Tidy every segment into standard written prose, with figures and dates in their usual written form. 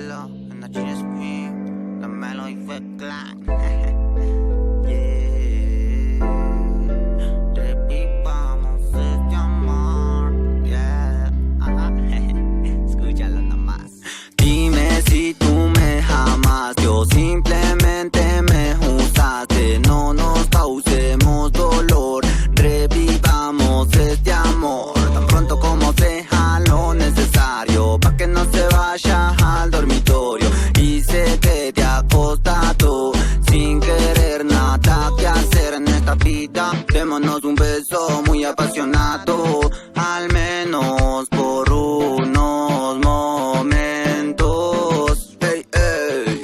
Escúchalo, en la GSP, la Melody fue clan. Revivamos este amor, yeah. Escúchalo nomás. Dime si tú me amas, yo simplemente me usaste. No nos causemos dolor, revivamos este amor tan pronto como sea lo necesario, pa' que no se vaya al dormitorio y se quede acostado sin querer nada que hacer en esta vida. Démonos un beso muy apasionado, al menos por unos momentos, hey, hey.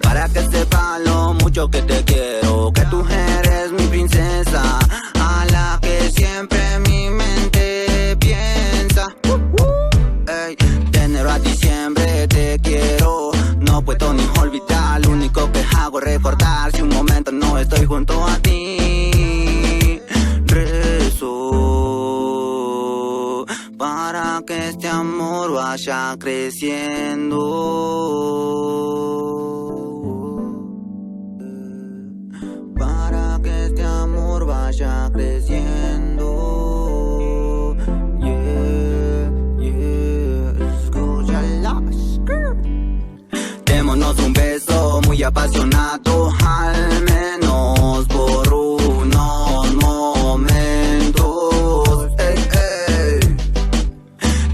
Para que sepa lo mucho que te quiero, que tú eres mi princesa, a la que siempre mi mente piensa. Hey, de enero a diciembre te quiero, no puedo ni olvidar. Lo único que hago es recordar si un momento no estoy junto a ti. Rezo para que este amor vaya creciendo, para que este amor vaya creciendo. Yeah, yeah, escúchala. Démonos un beso muy apasionado, al menos por unos momentos. Hey, hey.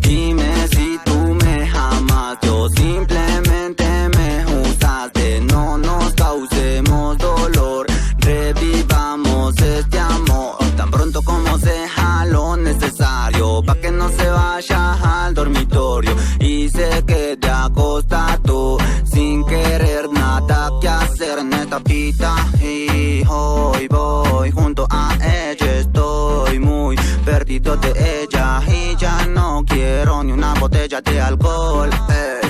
Dime si tú me amas, yo simplemente me usaste. No nos causemos dolor, revivamos este amor tan pronto como sea lo necesario, pa' que no se vaya al dormitorio y se quede acostado sin querer nada que hacer en esta vida. Y hoy voy junto a ella, estoy muy perdido de ella y ya no quiero ni una botella de alcohol,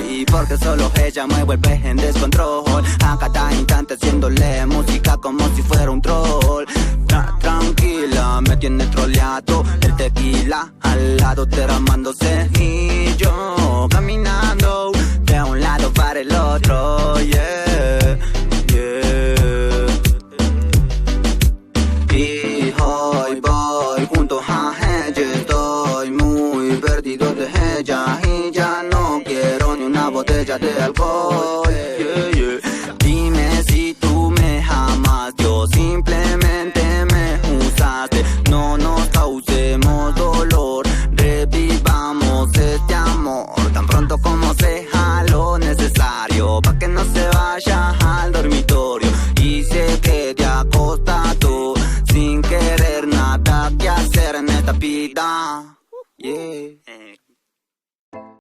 y porque solo ella me vuelve en descontrol, a cada instante haciéndole música como si fuera un troll. Tranquila, me tiene troleado, el tequila al lado derramándose y yo caminando de un lado para el otro, yeah, yeah. Y hoy voy junto a ella, estoy muy perdido de ella y ya no quiero ni una botella de alcohol, yeah, yeah. Dime si tú me amas, yo simplemente me usaste. No nos causemos dolor, revivamos este amor tan pronto como sea lo necesario, pa' que no se vaya al dormitorio y se quede acostado sin querer nada que hacer en esta vida, yeah.